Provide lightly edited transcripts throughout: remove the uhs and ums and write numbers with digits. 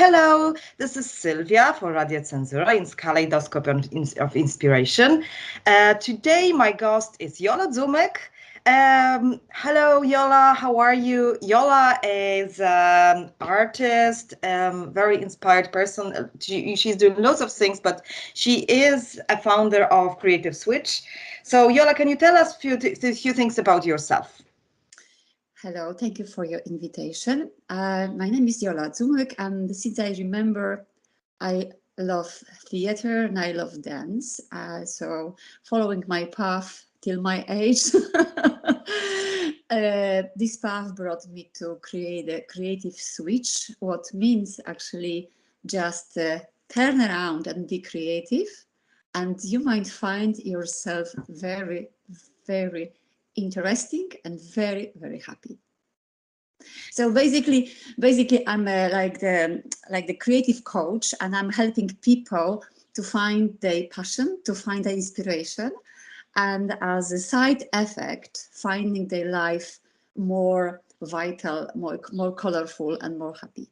Hello, this is Sylwia for Radio Cenzura in Kaleidoscope of Inspiration. Today my guest is Jola Dzumyk. Hello, Jola, how are you? Jola is an artist, very inspired person. She's doing lots of things, but she is a founder of Creative Switch. So, Jola, can you tell us a few things about yourself? Hello, thank you for your invitation. My name is Jola Dzumyk, and since I remember, I love theater and I love dance. So following my path till my age, this path brought me to create a creative switch, what means actually just turn around and be creative. And you might find yourself very, very interesting and very, very happy. So basically I'm like the creative coach, and I'm helping people to find their passion, to find their inspiration, and as a side effect, finding their life more vital, more colorful, and more happy.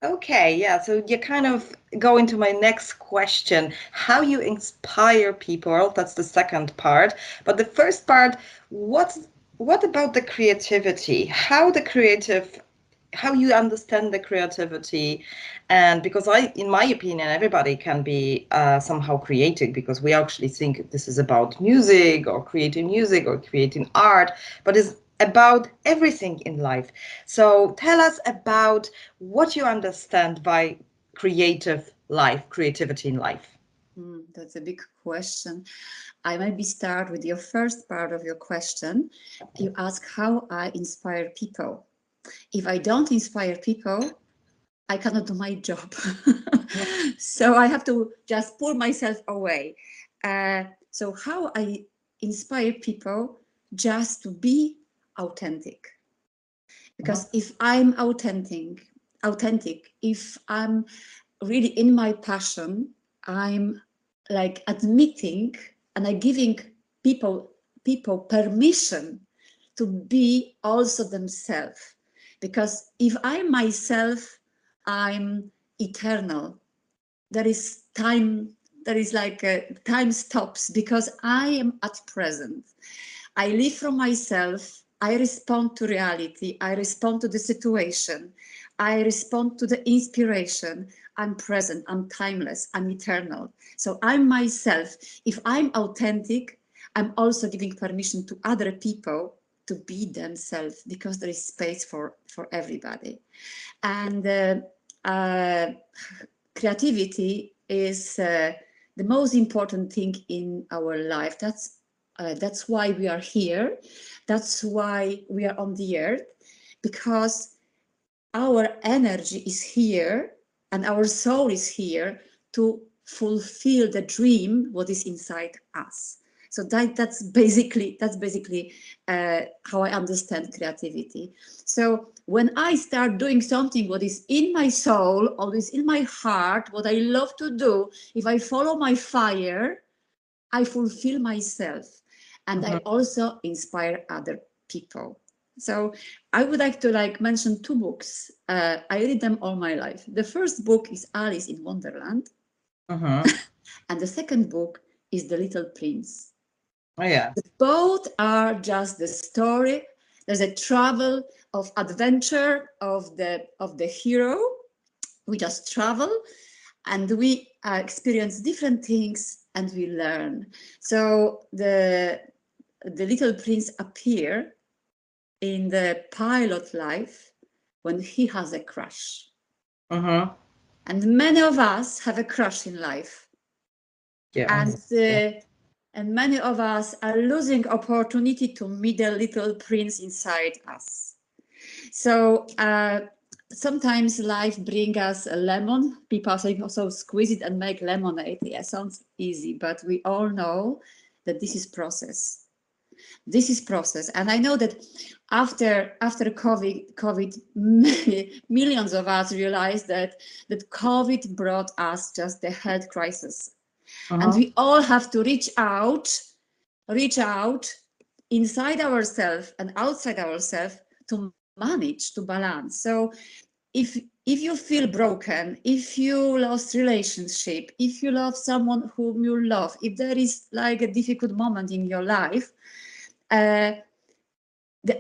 Okay, yeah, so you kind of go into my next question, how you inspire people. That's the second part. But the first part, what about the creativity? How you understand the creativity? And because in my opinion, everybody can be somehow creative, because we actually think this is about music or creating art, but it's about everything in life. So tell us about what you understand by creativity in life. That's a big question. I maybe start with your first part of your question. You ask how I inspire people. If I don't inspire people, I cannot do my job. So I have to just pull myself away. So how I inspire people just to be authentic. Because if I'm authentic, if I'm really in my passion, I'm like admitting and I'm giving people permission to be also themselves. Because if I'm myself, I'm eternal. There is time, time stops because I am at present. I live from myself. I respond to reality. I respond to the situation. I respond to the inspiration. I'm present. I'm timeless. I'm eternal. So I'm myself. If I'm authentic, I'm also giving permission to other people to be themselves, because there is space for everybody. And creativity is the most important thing in our life. That's why we are here. That's why we are on the earth, because our energy is here and our soul is here to fulfill the dream what is inside us. So that's basically how I understand creativity. So when I start doing something what is in my soul, or is in my heart, what I love to do, if I follow my fire, I fulfill myself, and I also inspire other people. So I would like to mention two books. I read them all my life. The first book is Alice in Wonderland, and the second book is The Little Prince. Oh, yeah. Both are just the story. There's a travel of adventure of the hero. We just travel and we experience different things and we learn. So the Little Prince appear in the pilot life when he has a crush. And many of us have a crush in life. Yeah. And many of us are losing opportunity to meet the little prince inside us. So sometimes life brings us a lemon. People say, also squeeze it and make lemonade. Yeah, sounds easy, but we all know that this is process. This is process. And I know that after COVID, millions of us realized that COVID brought us just the health crisis. And we all have to reach out inside ourselves and outside ourselves to manage, to balance. So if if you feel broken, if you lost relationship, if you love someone whom you love, if there is like a difficult moment in your life, the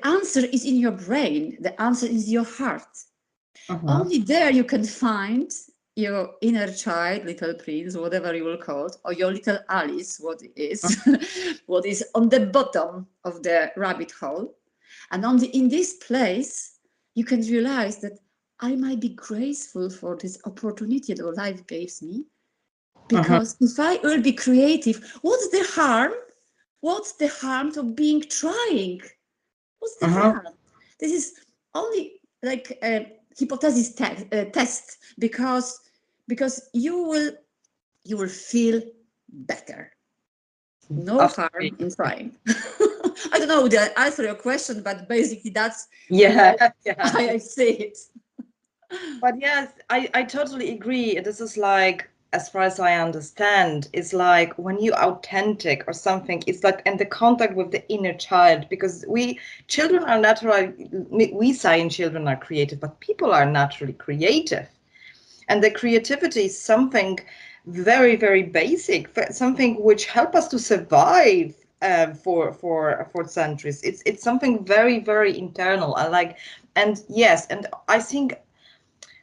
answer is in your brain. The answer is your heart. Only there you can find your inner child, little prince, whatever you will call it, or your little Alice, what is, what is on the bottom of the rabbit hole. And only in this place, you can realize that I might be grateful for this opportunity that life gives me. Because if I will be creative, what's the harm? What's the harm of being trying? What's the harm? This is only like a hypothesis test because you will feel better. No harm in trying. I don't know the answer your question, but basically that's the way I see it. But yes, I totally agree. This is like, as far as I understand, it's like when you authentic or something, it's like in the contact with the inner child, because children are naturally, we say children are creative, but people are naturally creative. And the creativity is something very, very basic, something which help us to survive for centuries. It's something very, very internal. And yes, and I think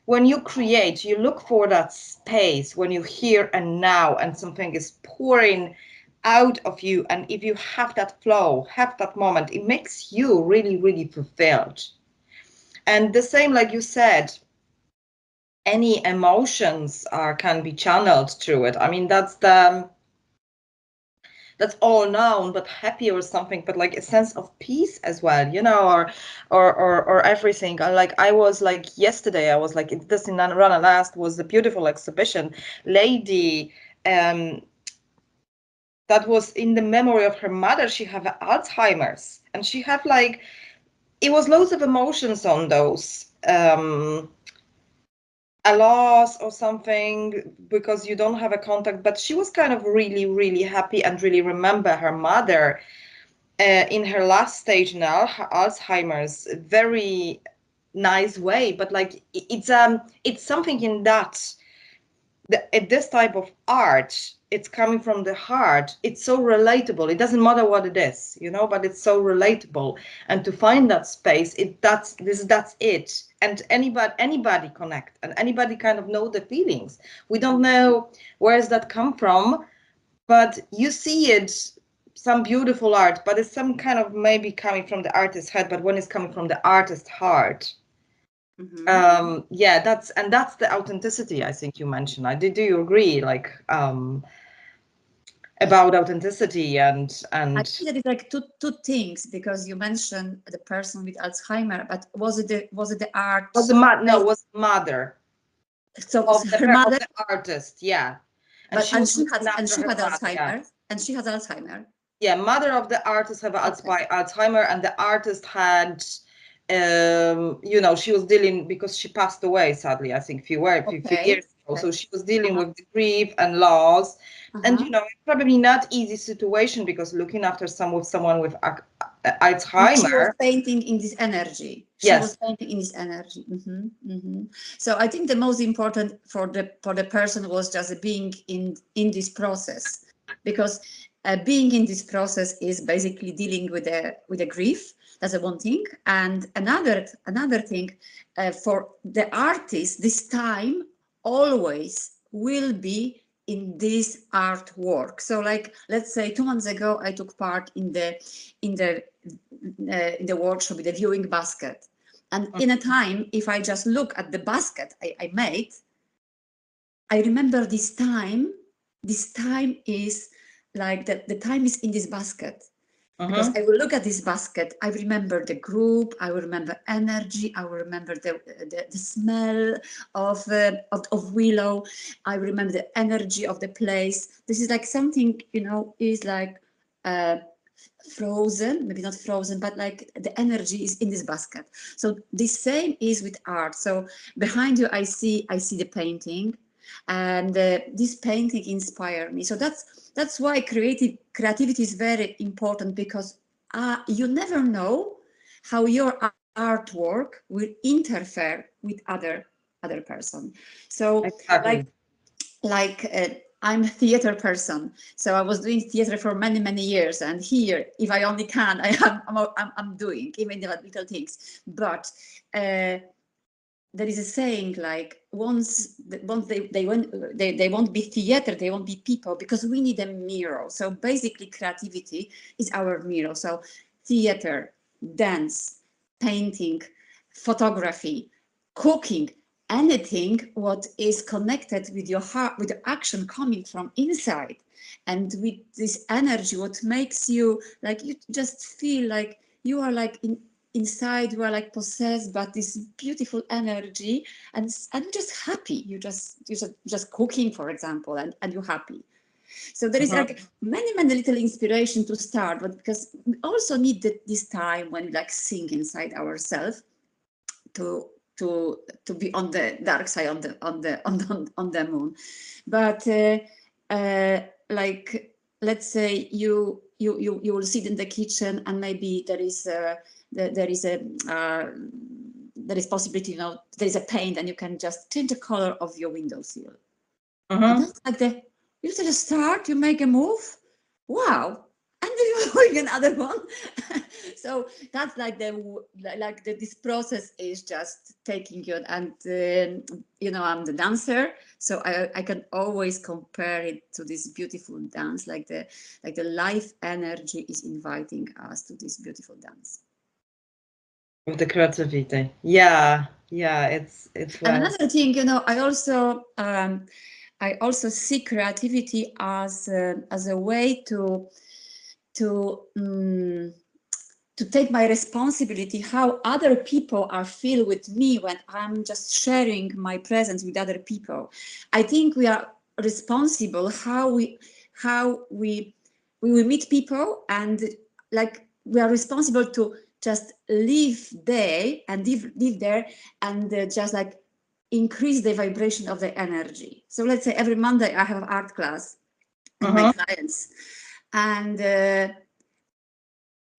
when you create, you look for that space when you here and now, and something is pouring out of you. And if you have that flow, have that moment, it makes you really, really fulfilled. And the same, like you said, any emotions can be channeled through it. I mean, that's all known, but happy or something, but like a sense of peace as well, or everything. I was like yesterday, I was like, it doesn't run a last was the beautiful exhibition, lady, that was in the memory of her mother. She have Alzheimer's, and she have like, it was loads of emotions on those. A loss or something, because you don't have a contact, but she was kind of really, really happy and really remember her mother in her last stage now, her Alzheimer's, very nice way. But like it's something in that this type of art, it's coming from the heart. It's so relatable. It doesn't matter what it is, but it's so relatable. And to find that space, that's it. And anybody connect, and anybody kind of know the feelings. We don't know where does that come from, but you see it, some beautiful art, but it's some kind of maybe coming from the artist's head. But when it's coming from the artist's heart, yeah, that's the authenticity I think you mentioned. Do you agree, like, about authenticity and I think that it's like two things, because you mentioned the person with Alzheimer, but was it the art? was the mother So of her mother, the artist, yeah. And but she was she looking after her had mother, yeah. Alzheimer, and she has Alzheimer. Yeah, mother of the artist have Alzheimer, and the artist had, she was dealing, because she passed away sadly, I think, few years ago. So she was dealing with the grief and loss, and probably not easy situation, because looking after someone with Alzheimer. And she was painting in this energy. She was painting in this energy. So I think the most important for the person was just being in this process, because being in this process is basically dealing with the grief. That's one thing, and another thing for the artist. This time always will be in this artwork. So, like, let's say 2 months ago, I took part in the workshop with the viewing basket, and in a time, if I just look at the basket I made, I remember this time. This time is like the time is in this basket. Because I will look at this basket, I remember the group, I will remember energy, I will remember the smell of willow, I remember the energy of the place. This is like something, is like frozen, maybe not frozen, but like the energy is in this basket. So the same is with art. So behind you, I see the painting, and this painting inspired me. So that's why creativity is very important, because you never know how your artwork will interfere with other other person. So Exactly. I'm a theater person, so I was doing theater for many, many years. And here, if I only can, I'm doing even the little things. But there is a saying like once they won't be theater, they won't be people, because we need a mirror. So basically, creativity is our mirror. So theater, dance, painting, photography, cooking, anything what is connected with your heart, with the action coming from inside, and with this energy, what makes you like, you just feel like you are like inside, you are like possessed by this beautiful energy, and you're just happy. You're just cooking, for example, and you're happy. So there is Mhm. like many little inspiration to start, but because we also need this time when we like sing inside ourselves to to be on the dark side, on the moon. But like, let's say you will sit in the kitchen, and maybe there is a there is possibility, there is a paint, and you can just change the color of your windowsill. And Mhm. that's like you just start, you make a move, wow, and then you're doing another one. So that's like this process is just taking you. And I'm the dancer, so I can always compare it to this beautiful dance, like the life energy is inviting us to this beautiful dance. With the creativity. Yeah, yeah, it's And well. another thing, I also see creativity as a way to um, to take my responsibility, how other people are feel with me when I'm just sharing my presence with other people. I think we are responsible how we will meet people, and like we are responsible to just live there and live there, and just like increase the vibration of the energy. So let's say every Monday I have art class and my Mhm. clients, and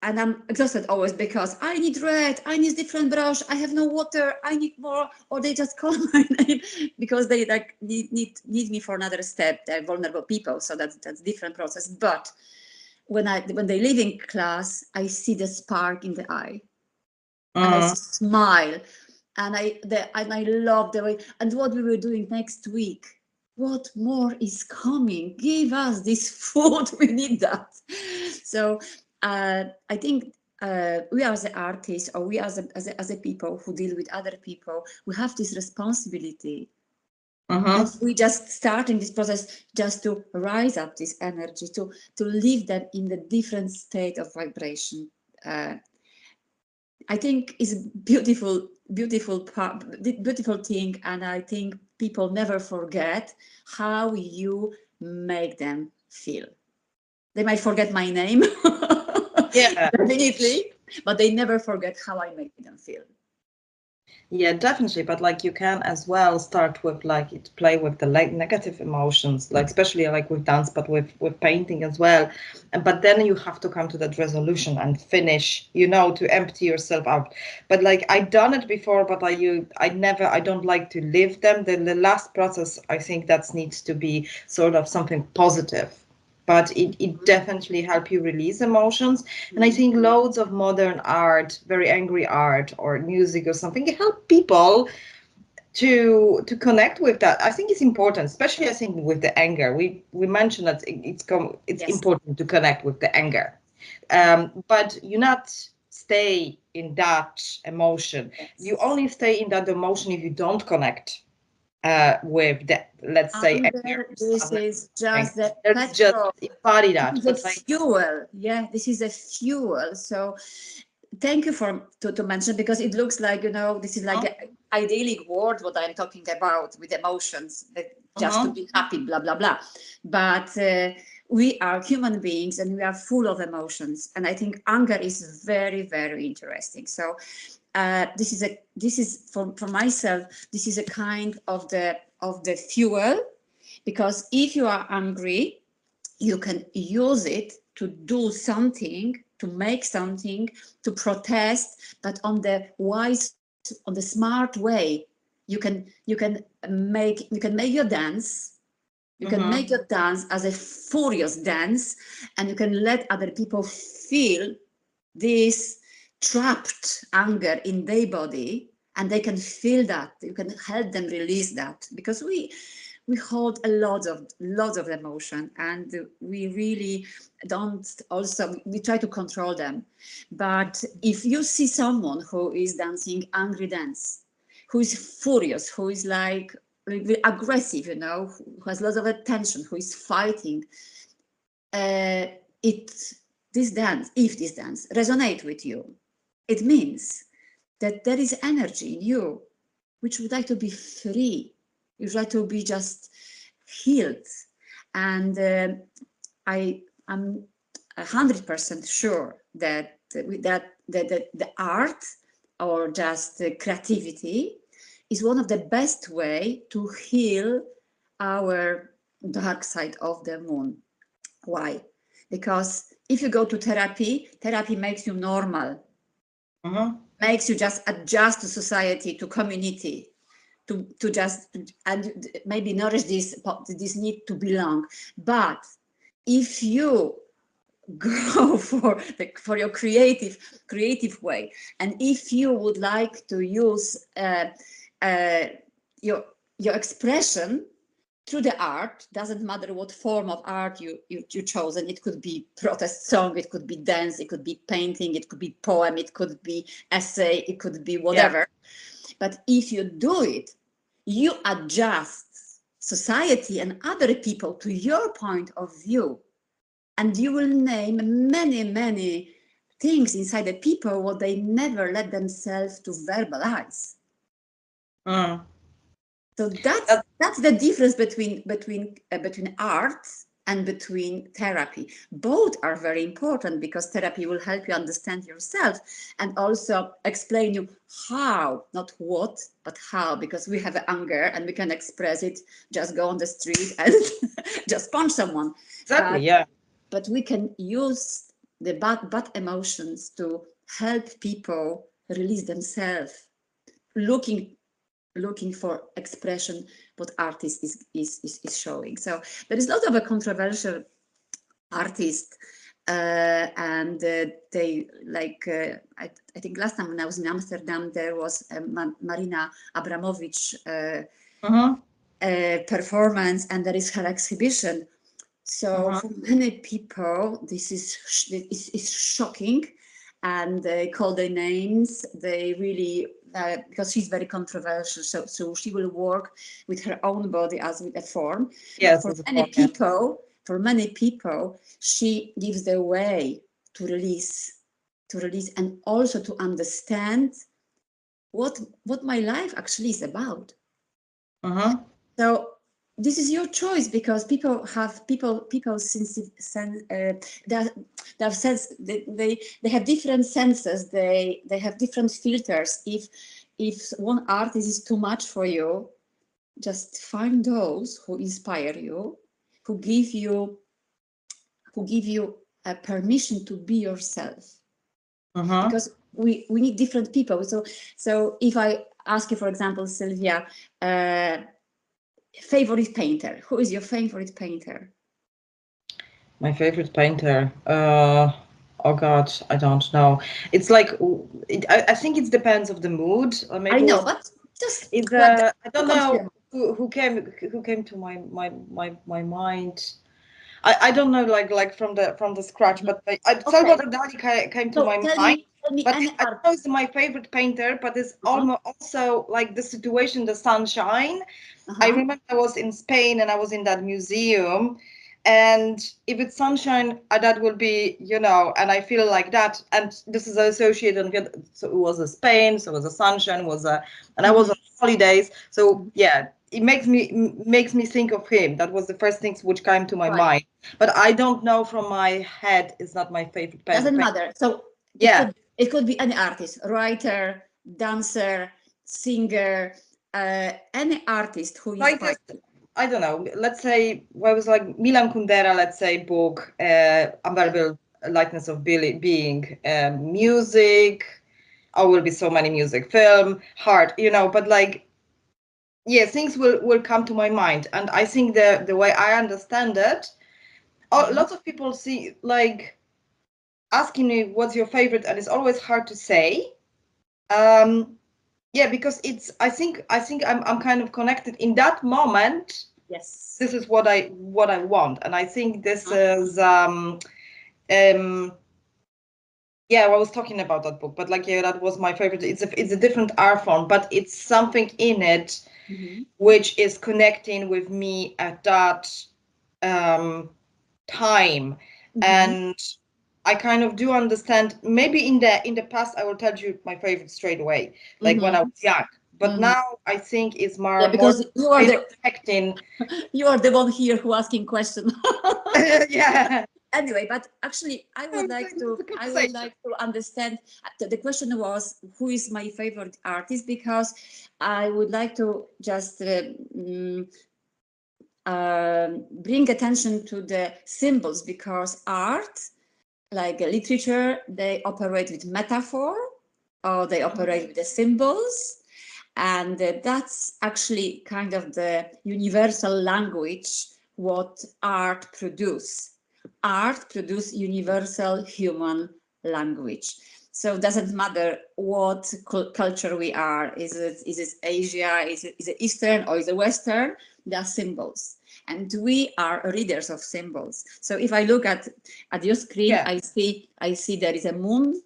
I'm exhausted always because I need red, I need different brush, I have no water, I need more, or they just call my name because they like need me for another step. They're vulnerable people, so that's different process. But when they leave in class, I see the spark in the eye, and I Mhm. smile, and I love the way. And what we were doing next week, what more is coming? Give us this food, we need that. So I think we as the artists, or we as a people who deal with other people, we have this responsibility. And Mhm. we just starting this process just to rise up this energy, to live them in the different state of vibration. uh, I think is beautiful, beautiful thing, and I think people never forget how you make them feel. They might forget my name, Yeah. definitely, but they never forget how I make them feel. Yeah, definitely. But like you can as well start with like to play with the like negative emotions, like especially like with dance, but with painting as well. And but then you have to come to that resolution and finish, to empty yourself out. But like I done it before, but I don't like to live them. The last process, I think that needs to be sort of something positive. But it definitely help you release emotions. And I Mhm. think loads of modern art, very angry art or music or something, it help people to connect with that. I think it's important, especially I think with the anger. We mentioned that it's Yes. important to connect with the anger. But you not stay in that emotion. You Yes. only stay in that emotion if you don't connect with the, let's say, anger Anger, or this sadness is or something. just the There's just petrol. embody that. This is a But like, fuel. Yeah, this is a fuel. So thank you to mention, because it looks like, this is like uh-huh, the idyllic world what I'm talking about, with emotions, that just to uh-huh, be happy, blah blah blah. But we are human beings, and we are full of emotions, and I think anger is very, very interesting. So this is for myself, this is a kind of the fuel, because if you are angry, you can use it to do something, to make something, to protest, but on the wise, on the smart way. You can make your dance. You can make your dance as a furious dance, and you can let other people feel this trapped anger in their body, and they can feel that. You can help them release that, because we hold a lot of emotion, and we really don't, also we try to control them. But if you see someone who is dancing angry dance, who is furious, who is like really aggressive, who has lots of attention, who is fighting, it if this dance resonate with you, it means that there is energy in you which would like to be free, you would like to be just healed. And I am 100% sure that the art, or just creativity, is one of the best way to heal our dark side of the moon. Why? Because if you go to therapy, therapy makes you normal, makes you just adjust to society, to community, to just, and maybe nourish this need to belong. But if you go for your creative way, and if you would like to use your expression through the art, doesn't matter what form of art you chosen. It could be protest song, it could be dance, it could be painting, it could be poem, it could be essay, it could be whatever. Yeah. But if you do it, you adjust society and other people to your point of view, and you will name many things inside the people what they never let themselves to verbalize. So that's the difference between art and between therapy. Both are very important, because therapy will help you understand yourself and also explain you how, not what, but how, because we have anger and we can express it, just go on the street and just punch someone. Exactly, yeah. But we can use the bad emotions to help people release themselves, looking for expression what artist is showing. So there is a lot of a controversial artist, and they like I think last time when I was in Amsterdam, there was Marina Abramovich performance, and there is her exhibition. So for many people, this is shocking, and they call their names. They really, because she's very controversial, so she will work with her own body as with a form. Yes, But for many people, she gives the way to release, and also to understand what my life actually is about. So this is your choice, because people sense they sense, they have different senses, they have different filters. If one artist is too much for you, just find those who inspire you, who give you a permission to be yourself. Because we need different people. So if I ask you, for example, Sylwia, favorite painter. Who is your favorite painter? My favorite painter. Oh God, I don't know. It's like I think it depends of the mood. Or maybe I know, but just it's what I don't know who came to my mind. I don't know like from the scratch, but Salvador Dali came to So my tell mind. me But any I art. don't know it's my favorite painter, but it's almost also like the situation, the sunshine. I remember I was in Spain and I was in that museum, and if it's sunshine, that will be, and I feel like that. And this is associated with, so it was a Spain, so it was a sunshine, and I was on holidays. So yeah, it makes me think of him. That was the first things which came to my mind. But I don't know from my head. It's not my favorite painter. Doesn't matter. So Yeah. it could be any artist, writer, dancer, singer, any artist who inspires you. I don't know. Let's say I was like Milan Kundera. Let's say book, Unbearable Lightness of Being, music. Oh, will be so many music, film, heart. But like yeah, things will come to my mind. And I think the way I understand it, lots of people see like asking me what's your favorite, and it's always hard to say. Yeah, because I think I'm kind of connected in that moment. Yes. This is what I want, and I think this is yeah, I was talking about that book, but like, yeah, that was my favorite. It's a different art form, but it's something in it which is connecting with me at that time. And I kind of do understand. Maybe in the past I will tell you my favorite straight away, like when I was young. But now I think it's Yeah, more because you are way the of connecting. you are the one here who asking question. Yeah. Anyway, but actually, I would like It's a to understand. The question was, who is my favorite artist? Because I would like to just bring attention to the symbols, because art, like literature, they operate with metaphor, or they operate with the symbols, and that's actually kind of the universal language what art produce universal human language. So it doesn't matter what culture we are. Is it Asia, is it Eastern, or is it Western? They are symbols, and we are readers of symbols. So if I look at your screen, Yeah. I see there is a moon,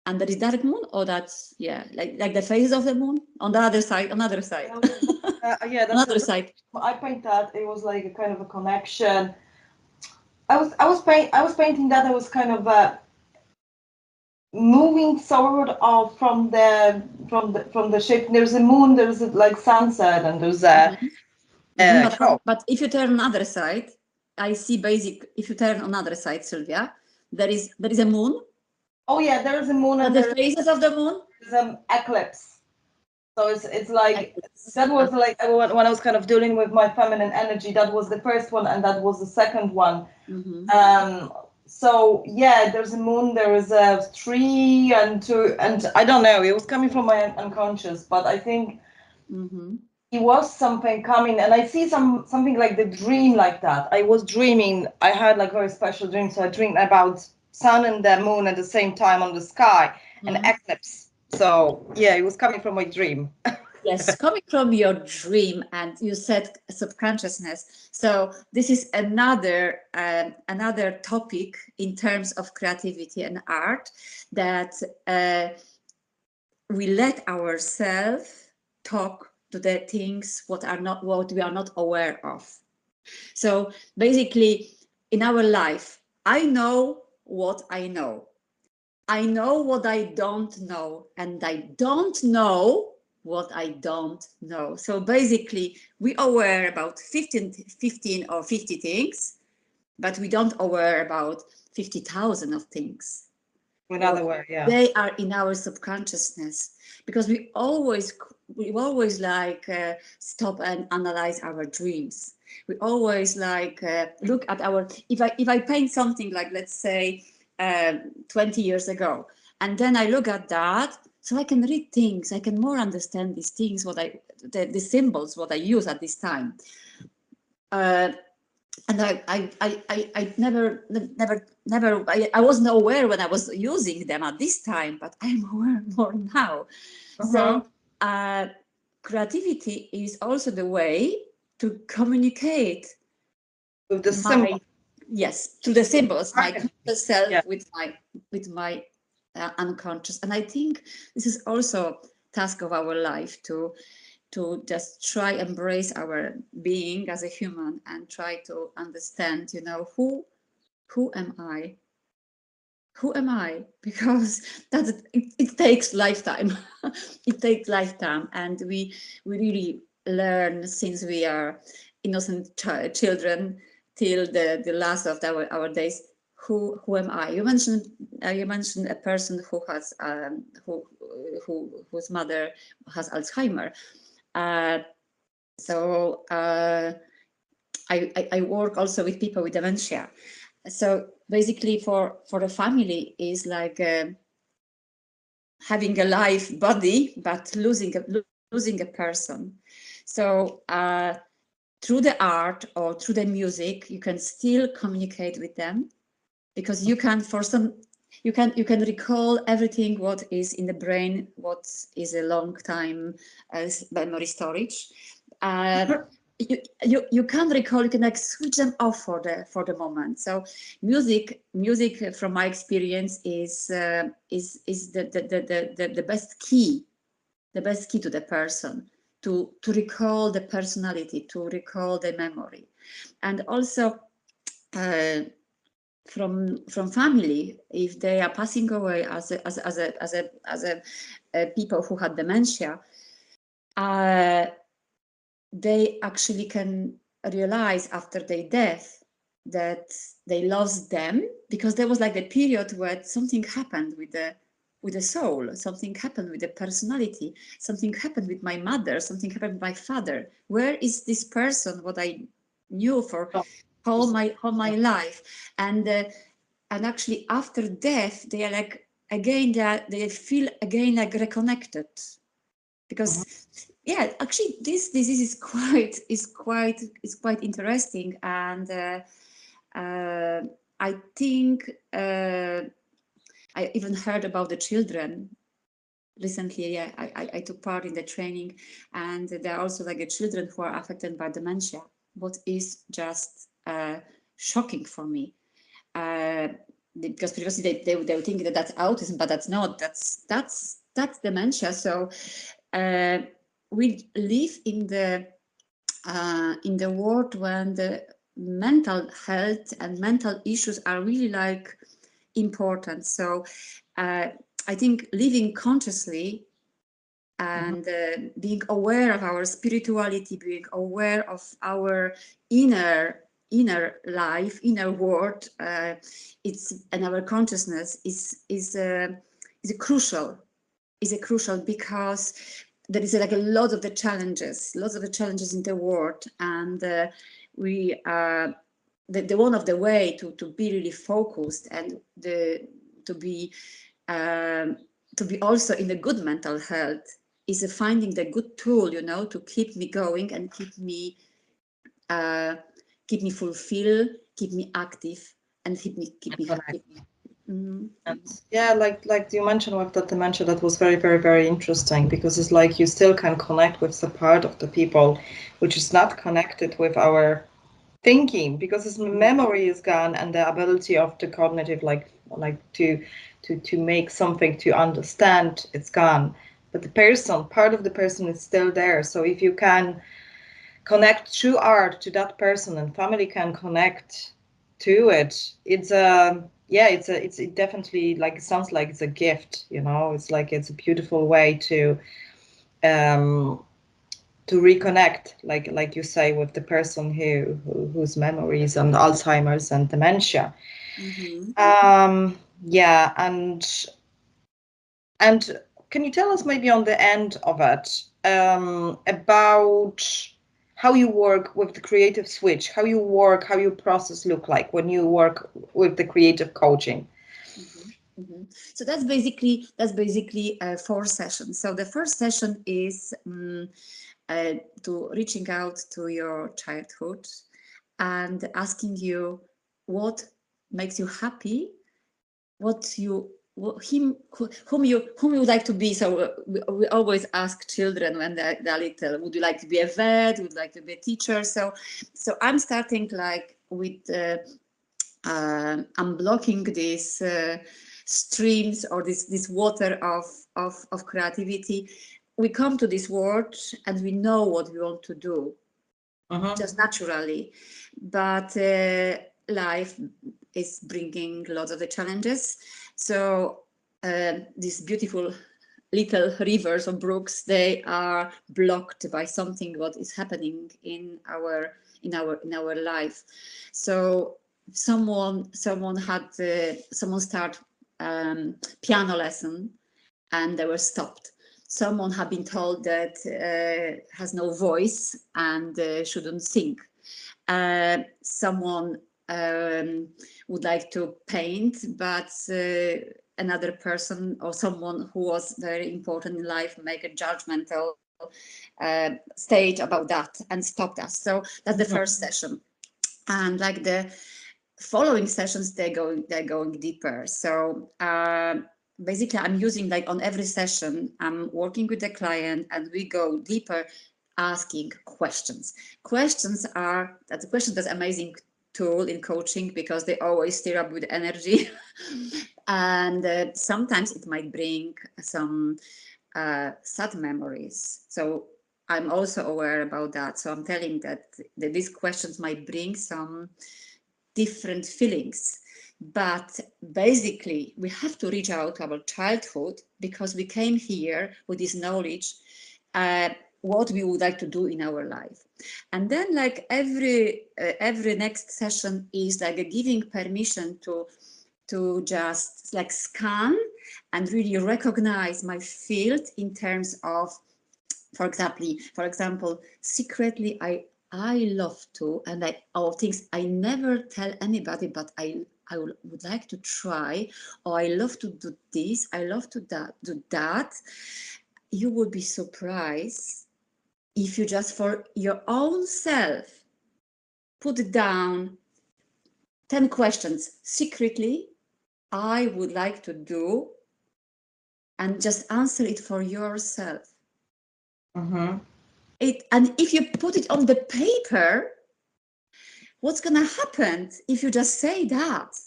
and there is dark moon, or that's, yeah, like the face of the moon on the other side, another side. Yeah, Another side. I paint that. It was like a kind of a connection. I was painting that. I was kind of moving sort of from the shape. There's a moon. There's a, like sunset, and there's a oh. But if you turn another side, I see basic. If you turn on other side, Sylwia, there is a moon. Oh yeah, there is a moon, But and the there's phases of the moon. an eclipse. So it's like Eclipse. that was like when I was kind of dealing with my feminine energy. That was the first one, and that was the second one. So yeah, there's a moon, there is a tree, and I don't know. It was coming from my unconscious, but I think it was something coming, and I see something like the dream like that. I was dreaming. I had like very special dreams. So I dreamed about sun and the moon at the same time on the sky, an eclipse. So yeah, it was coming from my dream. Yes, coming from your dream, and you said subconsciousness. So this is another topic in terms of creativity and art, that we let ourselves talk to the things what we are not aware of. So basically, in our life, I know what I know. I know what I don't know, and I don't know what I don't know. So basically, we aware about 15 or 50 things, but we don't aware about 50,000 of things. Another way, yeah. They are in our subconsciousness, because we always like stop and analyze our dreams. We always like look at our, if I paint something like, let's say, 20 years ago, and then I look at that, so I can read things, I can more understand these things, the symbols what I use at this time. And I never, I wasn't aware when I was using them at this time, but I'm aware more now. So creativity is also the way to communicate With the symbol. Yes, to the symbols, my conscious self, Yeah. with my unconscious. And I think this is also task of our life, to just try embrace our being as a human, and try to understand, who am I? Who am I? Because it takes lifetime. It takes lifetime, and we really learn since we are innocent children till the last of our days. Who am I? You mentioned a person whose mother has Alzheimer. So I work also with people with dementia. So basically, for a family is like having a live body, but losing a person. So through the art or through the music, you can still communicate with them, because you can, for some, you can recall everything what is in the brain, what is a long time memory storage. You can't recall. You can like switch them off for the moment. So music from my experience is the best key, to the person, to recall the personality, to recall the memory. And also from family, if they are passing away as people who had dementia, they actually can realize after their death that they lost them, because there was like a period where something happened with the soul, something happened with the personality, something happened with my mother, something happened with my father. Where is this person what I knew for all my life? And actually after death they are like again, they feel again like reconnected, because yeah, actually this disease is quite interesting. And I think I even heard about the children recently. Yeah, I took part in the training, and there are also like the children who are affected by dementia, what is just shocking for me. Because previously they would think that that's autism, but that's not. That's dementia. So we live in the world when the mental health and mental issues are really like important. So I think living consciously and being aware of our spirituality, being aware of our inner life, inner world, and our consciousness is a crucial because there is like a lot of the challenges, in the world, and we the one of the way to be really focused and to be um, to be also in a good mental health is finding the good tool, to keep me going and uh, keep me fulfilled, keep me active, and keep me happy. Mm-hmm. And yeah, like you mentioned with the dementia, that was very, very, very interesting, because it's like you still can connect with the part of the people which is not connected with our thinking, because his memory is gone and the ability of the cognitive, like to make something, to understand, it's gone. But the person, part of the person is still there. So if you can connect through art to that person, and family can connect to it, it's a yeah, it's it definitely, like, it sounds like it's a gift, it's like it's a beautiful way um to reconnect, like you say, with the person whose memories and Alzheimer's and dementia. Mm-hmm. Yeah, and can you tell us maybe on the end of it, about how you work with the creative switch, how you work, how your process look like when you work with the creative coaching? Mm-hmm. Mm-hmm. So that's basically 4 sessions. So the first session is to reaching out to your childhood and asking you what makes you happy, what you whom you would like to be. So we always ask children when they're little, would you like to be a vet, would you like to be a teacher? So I'm starting like with unblocking these streams, or this water of creativity. We come to this world and we know what we want to do just naturally, but life is bringing lots of the challenges. So these beautiful little rivers or brooks, they are blocked by something what is happening in our life. So someone start piano lesson and they were stopped. Someone had been told that has no voice and shouldn't sing. Someone would like to paint, but another person or someone who was very important in life make a judgmental stage about that and stopped us. So that's the first session. And like the following sessions, they're going deeper. So basically I'm using, like, on every session, I'm working with the client and we go deeper, asking questions. That's amazing tool in coaching because they always stir up with energy. And sometimes it might bring some sad memories. So I'm also aware about that. So I'm telling that these questions might bring some different feelings. But basically, we have to reach out to our childhood because we came here with this knowledge, what we would like to do in our life. And then, like, every next session is like a giving permission to just like scan and really recognize my field in terms of, for example, secretly I love to, and like our things I never tell anybody, but I would like to try, or I love to do this, I love to do that. You would be surprised if you just for your own self put down 10 questions secretly I would like to do, and just answer it for yourself. And if you put it on the paper, what's gonna happen if you just say that?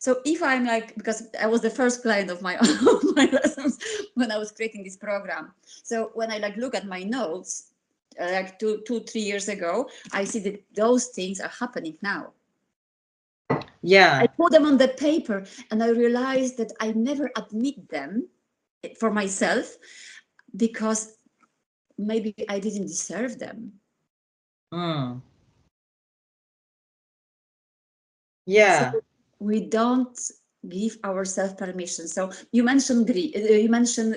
So if I'm like, because I was the first client of my of my lessons when I was creating this program. So when I like look at my notes, like 3 years ago, I see that those things are happening now. Yeah. I put them on the paper and I realized that I never admit them for myself because maybe I didn't deserve them. Yeah. So we don't give ourselves permission. So you mentioned greed, you mentioned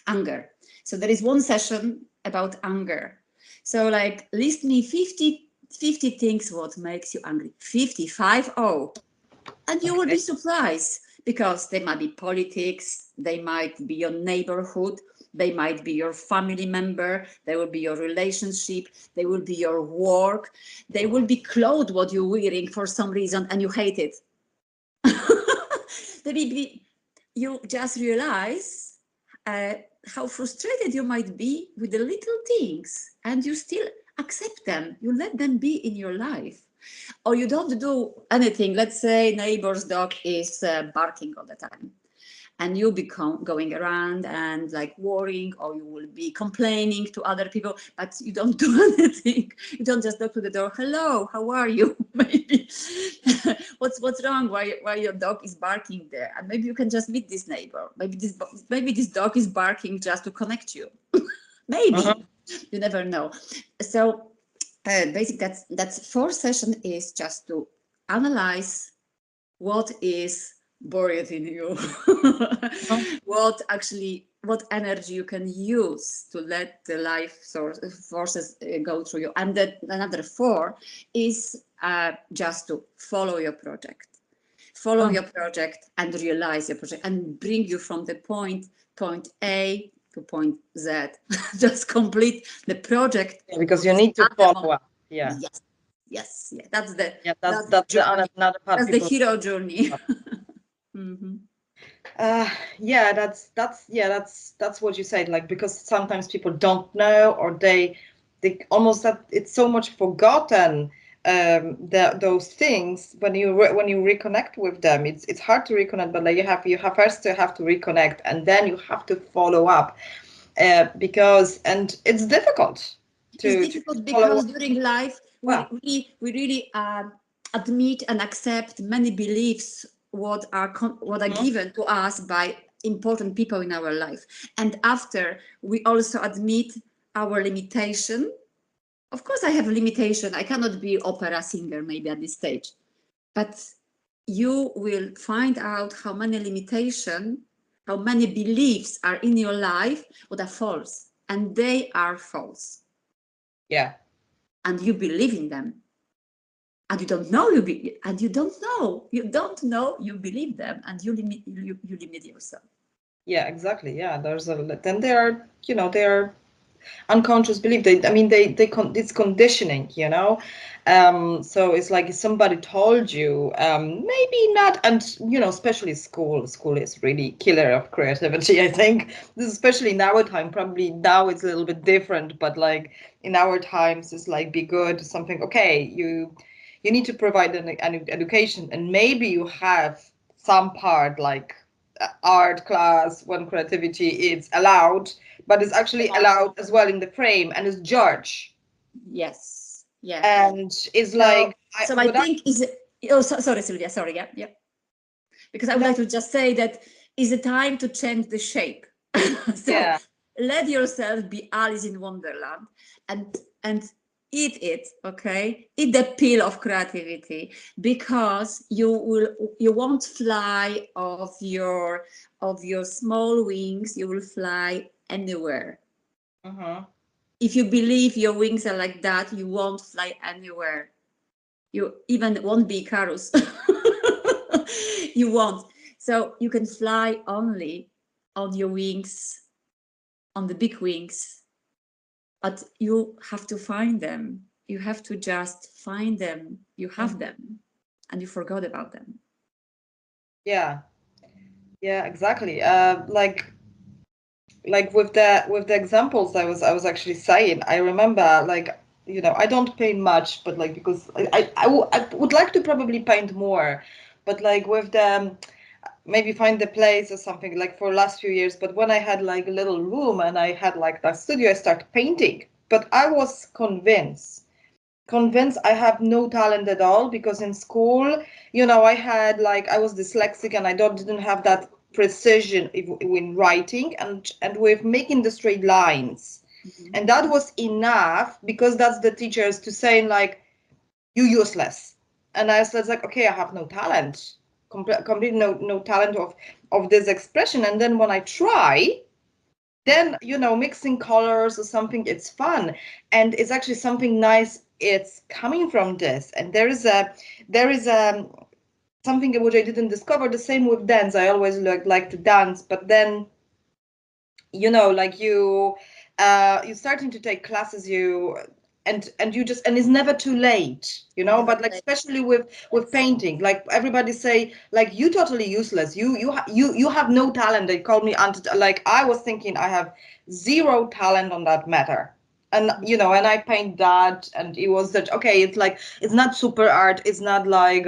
anger. So there is one session about anger. So like list me 50 things what makes you angry. 55, oh. And you will be surprised because they might be politics, they might be your neighborhood, they might be your family member, they will be your relationship, they will be your work, they will be clothes what you're wearing for some reason and you hate it. You just realize how frustrated you might be with the little things and you still accept them, you let them be in your life. Or you don't do anything. Let's say neighbor's dog is barking all the time and you become going around and like worrying, or you will be complaining to other people, but you don't do anything. You don't just knock to the door, hello, how are you? Maybe what's wrong, why your dog is barking there? And maybe you can just meet this neighbor. Maybe this dog is barking just to connect you. Maybe. You never know. So basically that's 4 session is just to analyze what is buried in you. What energy you can use to let the life forces go through you. And then another 4 is just to follow your project. Follow your project and realize your project and bring you from the point A to point Z. Just complete the project. Yeah, because you need to follow up. Yeah. Yes. That's the That's journey. another part. That's the hero journey. Mm-hmm. That's what you said. Like, because sometimes people don't know, or they almost that it's so much forgotten. Those things when you reconnect with them, it's hard to reconnect. But like you have first to have to reconnect, and then you have to follow up, because it's difficult. It's difficult because during life we really admit and accept many beliefs what are given to us by important people in our life, and after we also admit our limitation. Of course, I have a limitation. I cannot be opera singer maybe at this stage, but you will find out how many how many beliefs are in your life what are false, and they are false. Yeah. And you believe in them, and you don't know you believe them, and you limit yourself. Yeah, exactly. Yeah, there's a then they are, they are unconscious belief. It's conditioning, so it's like if somebody told you, maybe not, and especially school is really killer of creativity. I think this, especially in our time, probably now it's a little bit different, but like in our times it's like, be good, something, okay, you need to provide an education, and maybe you have some part like art class when creativity is allowed, but it's actually Yeah. allowed as well in the frame and is judged. Yes. Yeah. And it's So, like, so I think is oh sorry Sylwia, sorry, yeah, yeah. Because I would no, like to just say that is a time to change the shape. So yeah, let yourself be Alice in Wonderland and eat it, okay? Eat the pill of creativity, because you won't fly of your small wings, you will fly anywhere. uh-huh. If you believe your wings are like that, you won't fly anywhere. You even won't be Icarus. You won't. So you can fly only on your wings, on the big wings, but you have to find them. You have to just find them. You have them, and you forgot about them. Yeah, yeah, exactly. Like with the examples I was actually saying, I remember, like, I don't paint much, but like, because I would like to probably paint more, but like with the maybe find the place or something, like for last few years. But when I had like a little room and I had like that studio, I started painting. But I was convinced I have no talent at all, because in school, I was dyslexic, and I didn't have that precision in writing and with making the straight lines. Mhm. And that was enough, because that's the teachers to saying like, you useless. And I was like, okay, I have no talent, completely no talent of this expression. And then when I try, then mixing colors or something, it's fun, and it's actually something nice, it's coming from this. And there is something which I didn't discover, the same with dance. I always like to dance, but then like you starting to take classes, and you just, and it's never too late, Never but like, say especially with yes. painting, like everybody say like, you totally useless, you have no talent. They called me like, I was thinking I have zero talent on that matter. And and I paint that, and it was that, okay, it's like, it's not super art, it's not like,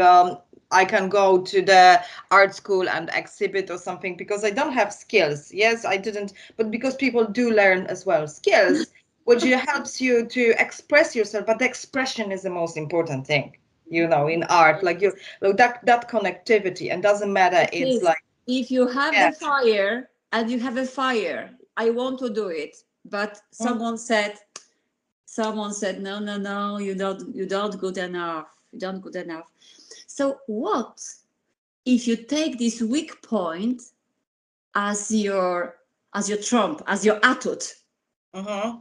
I can go to the art school and exhibit or something, because I don't have skills. Yes, I didn't, but because people do learn as well skills, which helps you to express yourself. But the expression is the most important thing, in art. Like, like that connectivity, and doesn't matter. It It's is. like, If you have yeah, the fire and you have a fire, I want to do it, but someone said no, no, no, you don't good enough, you don't good enough. So what if you take this weak point as your trump, as your attitude? mm-hmm,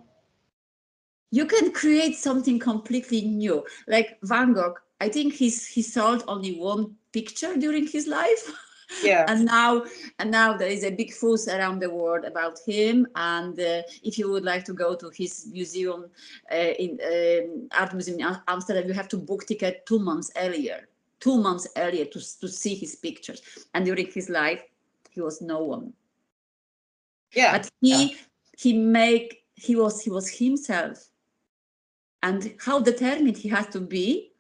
You can create something completely new. Like Van Gogh, I think he sold only one picture during his life. yeah, and now there is a big fuss around the world about him. And if you would like to go to his museum, in art museum in Amsterdam, you have to book ticket 2 months earlier, 2 months earlier to see his pictures. And during his life, he was no one. yeah, But yeah. he was himself. And how determined he had to be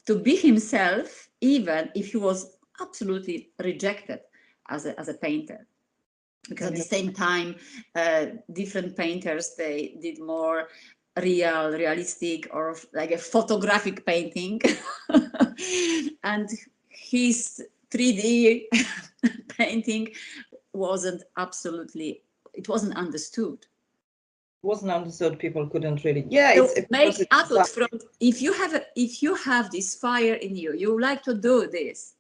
himself, even if he was absolutely rejected as a painter. Because at the same time, different painters, they did more realistic, or like a photographic painting. And his 3D painting it wasn't understood. Wasn't understood. People couldn't really. Yeah, So because make it's attitude from, if you have this fire in you like to do this,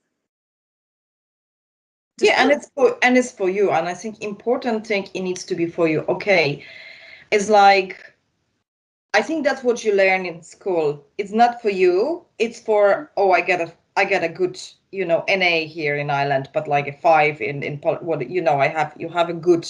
yeah, just do it. and it's for you. And I think important thing, it needs to be for you. Okay, it's like, I think that's what you learn in school. It's not for you. It's for, oh, I get a good NA here in Ireland, but like a 5 in what you have a good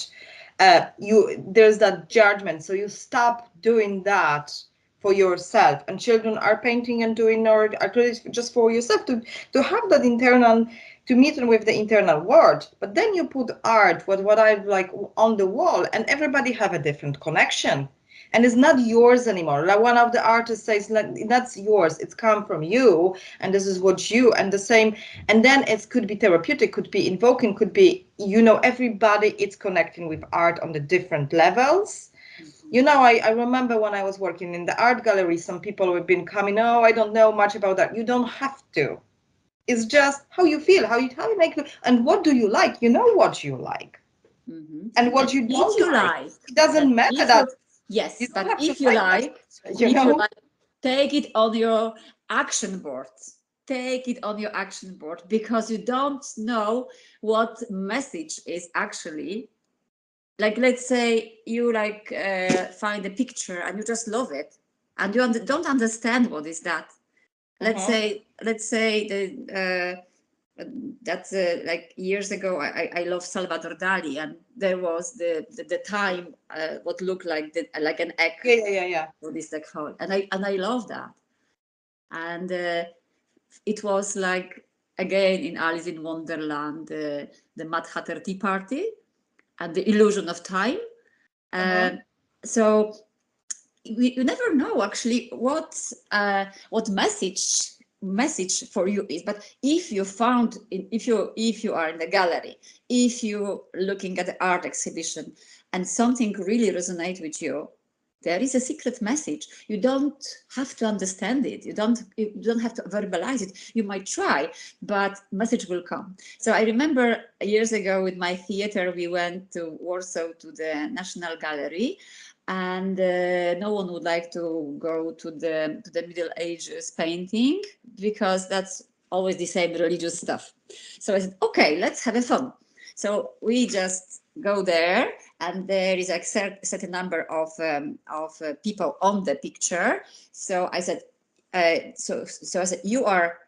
there's that judgment, so you stop doing that for yourself, and children are painting and doing or are creating just for yourself to have that internal, to meet them with the internal world. But then you put art, what I like, on the wall, and everybody have a different connection, and it's not yours anymore. Like one of the artists says, like, that's yours, it's come from you, and this is what you, and the same. And then it could be therapeutic, could be invoking, could be, everybody is connecting with art on the different levels. I remember when I was working in the art gallery, some people have been coming, oh, I don't know much about that. You don't have to. It's just how you feel, how you make it, and what do you like? You know what you like, and what And you if don't you like. like, It doesn't matter if you, that you yes, don't but have to if you like that, like, you know. take it on your action board. Take it on your action board, because you don't know what message is actually. Like, let's say you find a picture and you just love it, and you don't understand what is that. Let's say that's like years ago. I love Salvador Dali, and there was the time what looked like like an egg. Yeah. What is that called? And I love that. And it was like, again, in Alice in Wonderland, the Mad Hatter Tea Party and the illusion of time. So you never know actually what message for you is. But if you found, if you are in the gallery, if you looking at the art exhibition and something really resonates with you, there is a secret message. You don't have to understand it. You don't have to verbalize it. You might try, but message will come. So I remember years ago with my theater, we went to Warsaw to the National Gallery, and no one would like to go to the Middle Ages painting, because that's always the same religious stuff. So I said, okay, let's have a fun. So we just go there, and there is a certain number of people on the picture. So I said, so I said, you are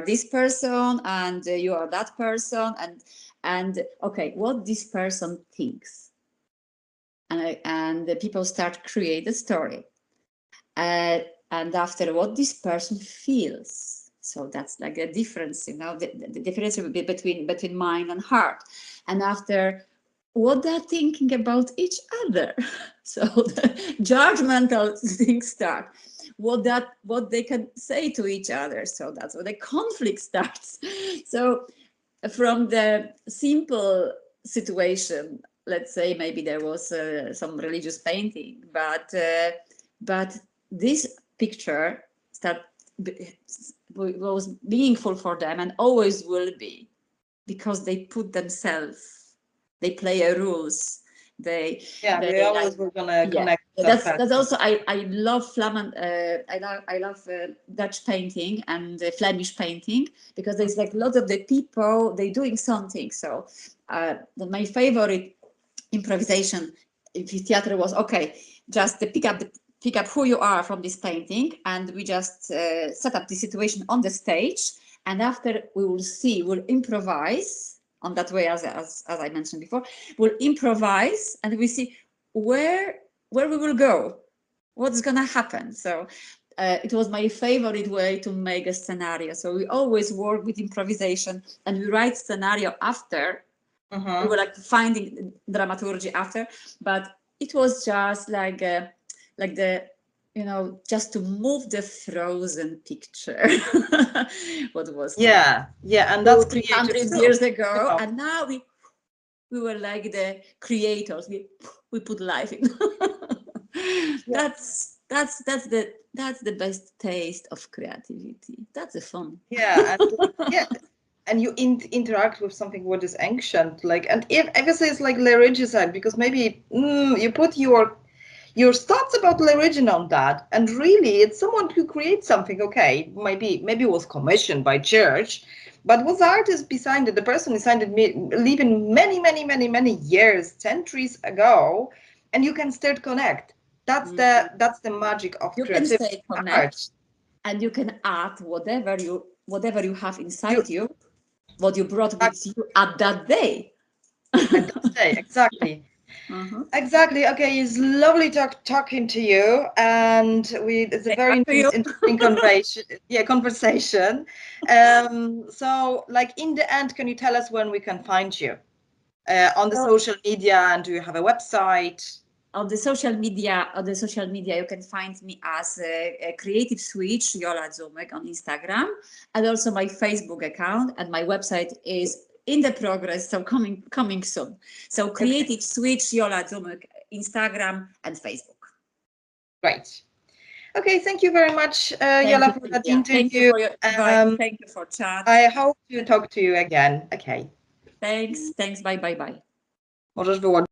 this person, and you are that person, and okay, what this person thinks, and the people start create a story, and after, what this person feels. So that's like a difference, the difference between mind and heart. And after, what they're thinking about each other. So the judgmental things start. What they can say to each other. So that's where the conflict starts. So from the simple situation, let's say maybe there was some religious painting, but this picture was meaningful for them, and always will be, because they put themselves, they play a rules. They Always were gonna yeah. connect with that That's person. also, I love Flamand. I love Dutch painting and Flemish painting, because there's like lots of the people they doing something. So my favorite improvisation in theater was, okay, just pick up who you are from this painting, and we just set up the situation on the stage, and after we'll improvise on that way, as I mentioned before. We'll improvise, and we see where we will go, what's gonna happen. So it was my favorite way to make a scenario. So we always work with improvisation, and we write scenario after. We were like finding dramaturgy after, but it was just like the just to move the frozen picture. What was And that's two, creative 300 too. years ago, You know. and now we were like the creators. We put life in. Yeah. That's the best taste of creativity. That's the fun. Yeah, and yeah, and you interact with something what is ancient, like, and if obviously it's like Leridicide, because maybe you put your thoughts about religion on that, and really it's someone who creates something. Okay, maybe it was commissioned by church, but was artist behind it, the person behind it living many years, centuries ago, and you can start connect. That's the magic of You can creativity stay art. connect, and you can add whatever you have You inside you. what you brought with you at that day. At that day, exactly. Exactly. Okay, it's lovely talking to you, and it's a very interesting conversation. Yeah, conversation. So, like in the end, can you tell us when we can find you on the social media, and do you have a website? On the social media, you can find me as a Creative Switch, Jola Dzumyk on Instagram, and also my Facebook account, and my website is in the progress, so coming soon. So Creative Switch, Jola Dzumyk, Instagram and Facebook. Great. Okay, thank you very much, Jola, for that interview. Thank you for your invite. Thank you for chat. I hope to talk to you again. Okay. Thanks. Bye. Możesz wyłączyć.